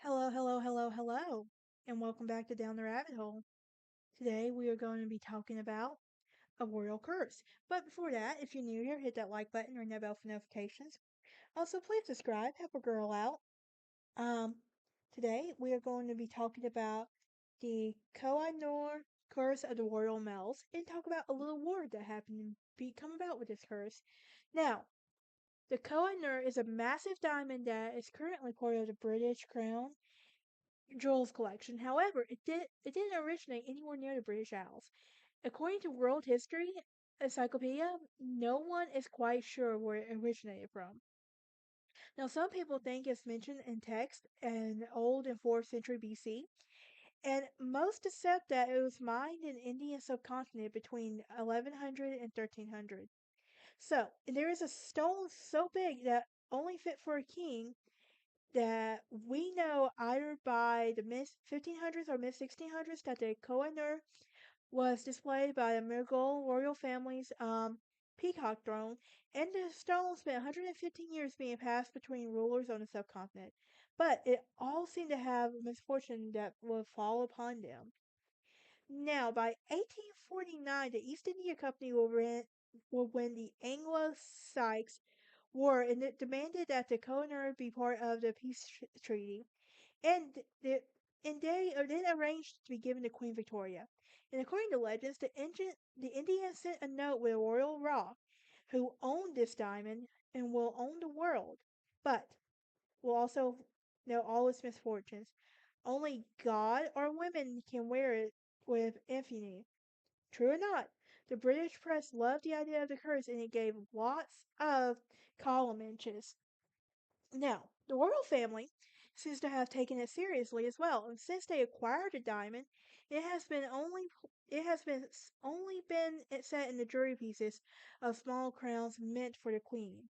Hello, hello, hello, hello, and welcome back to Down the Rabbit Hole. Today we are going to be talking about a royal curse. But before that, if you're new here, hit that like button, ring that bell for notifications. Also, please subscribe, help a girl out. Um, Today we are going to be talking about the Koh-I-Noor curse of the royal males and talk about a little war that happened and become about with this curse. Now, the Koh-I-Noor is a massive diamond that is currently part of the British Crown Jewels collection. However, it didn't originate anywhere near the British Isles. According to World History Encyclopedia, no one is quite sure where it originated from. Now, some people think it's mentioned in text in old and 4th century BC, and most accept that it was mined in Indian subcontinent between 1100 and 1300. So, there is a stone so big that only fit for a king that we know either by the mid 1500s or mid 1600s that the Koh-I-Noor was displayed by the Mughal royal family's peacock throne, and the stone spent 115 years being passed between rulers on the subcontinent. But it all seemed to have misfortune that would fall upon them. Now, by 1849, the East India Company will win the Anglo-Sikhs war, and it demanded that the Koh-I-Noor be part of the peace treaty. And they are then arranged to be given to Queen Victoria. And according to legends, the Indians sent a note with a royal rock who owned this diamond and will own the world, but will also know all its misfortunes. Only God or women can wear it with impunity. True or not, the British press loved the idea of the curse and it gave lots of column inches. Now, the royal family seems to have taken it seriously as well, and since they acquired the diamond, it has only been set in the jewelry pieces of small crowns meant for the queen.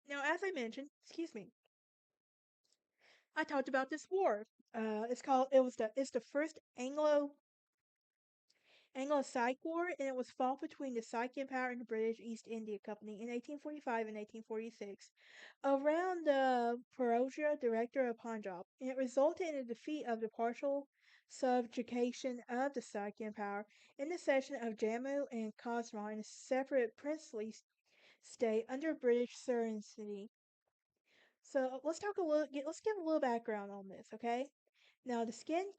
Now, as I mentioned, excuse me, I talked about this war. It's the first Anglo-Sikh War, and it was fought between the Sikh Empire and the British East India Company in 1845 and 1846 around the Firouzja Director of Punjab, and it resulted in the defeat of the partial subjugation of the Sikh Empire and the cession of Jammu and Kashmir in a separate princely state under British sovereignty. So let's give a little background on this, okay? Now, the Sikh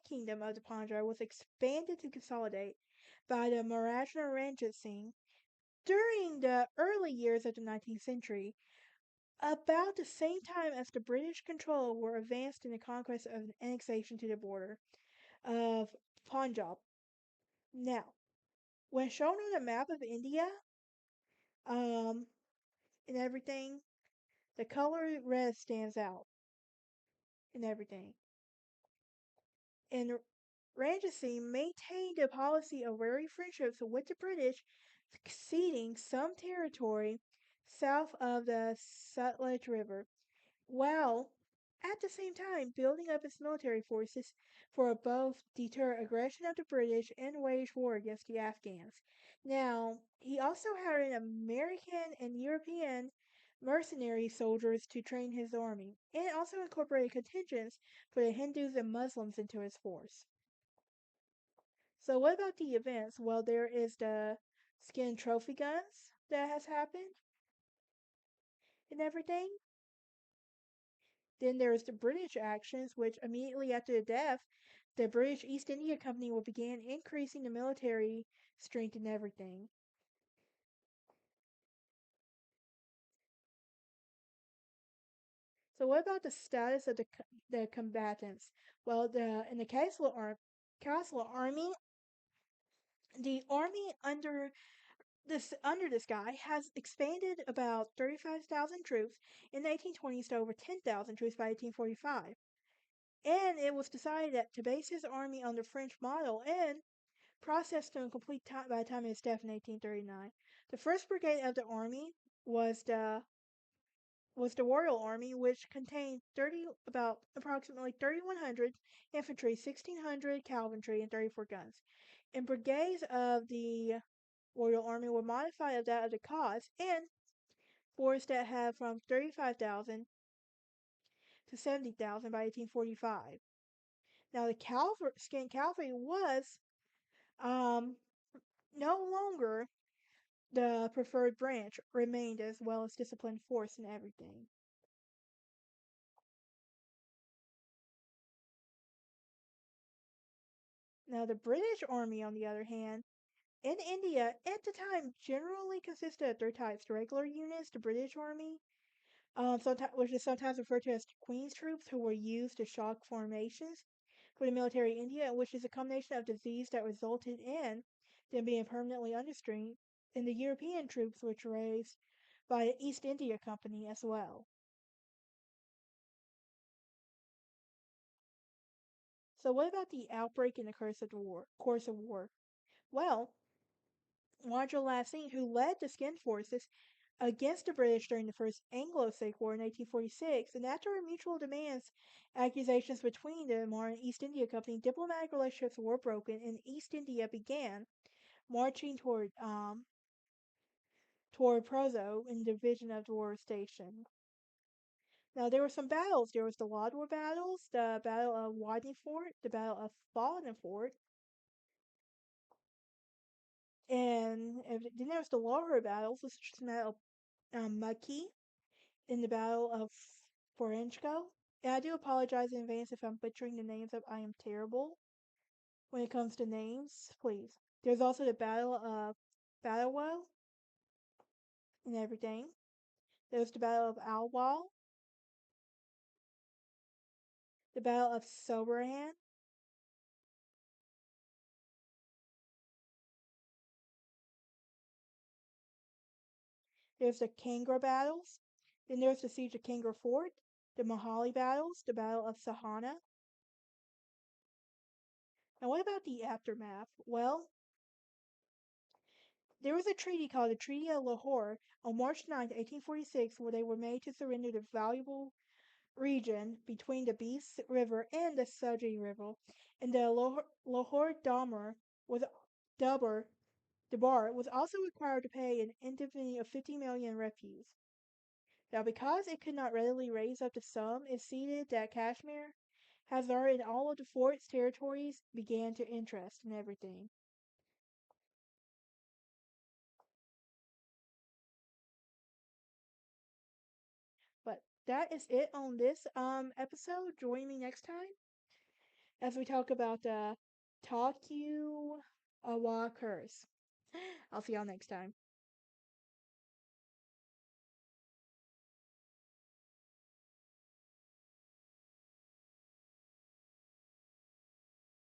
kingdom of the Punjab was expanded to consolidate by the Maharajah Ranjit Singh during the early years of the 19th century, about the same time as the British control were advanced in the conquest of annexation to the border of Punjab. Now, when shown on a map of India, um, and everything, the color red stands out and everything. And Ranjit maintained a policy of wary friendships with the British, ceding some territory south of the Sutlej River, while at the same time building up its military forces for both deter aggression of the British and wage war against the Afghans. Now, he also hired American and European mercenary soldiers to train his army, and also incorporated contingents for the Hindus and Muslims into his force. So what about the events? Well, there is the skin trophy guns that has happened and everything. Then there's the British actions, which immediately after the death, the British East India Company will begin increasing the military strength and everything. So what about the status of the combatants? Well, the in the Castle Army, the army under this guy has expanded about 35,000 troops in the 1820s to over 10,000 troops by 1845. And it was decided that to base his army on the French model and processed to a complete time by the time of his death in 1839. The first brigade of the army was the was the Royal Army, which contained about approximately 3,100 infantry, 1,600 cavalry, and 34 guns. And brigades of the Royal Army were modified of that of the cause, and forests that had from 35,000 to 70,000 by 1845. Now, the skin cavalry was um, no longer the preferred branch, remained as well as disciplined force and everything. Now, the British Army, on the other hand, in India at the time generally consisted of three types: the regular units, the British Army, which is sometimes referred to as Queen's troops, who were used to shock formations for the military in India, which is a combination of disease that resulted in them being permanently understrained, and the European troops, which were raised by the East India Company as well. So, what about the outbreak and the course of war? Well, Roger Lassine, who led the Skin Forces against the British during the First Anglo-Sikh War in 1846, and after mutual demands, accusations between them and East India Company, diplomatic relationships were broken, and East India began marching toward Prozo in the division of the war station. Now there were some battles. There was the Ladwar battles, the Battle of Wadney Fort, the Battle of Fallen Fort, and then there was the Lahore battles, which was the Battle of Maki, in the Battle of Forenchko. And I do apologize in advance if I'm butchering the names up. I am terrible when it comes to names, please. There's also the Battle of Battlewell and everything. There's the Battle of Alwal, the Battle of Sobrahan. There's the Kangra battles. Then there's the Siege of Kangra Fort, the Mohali battles, the Battle of Sahana. Now, what about the aftermath? Well, there was a treaty called the Treaty of Lahore on March 9, 1846, where they were made to surrender the valuable region between the Beas River and the Suji River, and the Lahore Dabar was also required to pay an indemnity of 50 million rupees. Now, because it could not readily raise up the sum, it ceded that Kashmir, Hazar, and all of the fort's territories began to interest in everything. But that is it on this episode. Join me next time as we talk about the Taku Awa curse. I'll see y'all next time.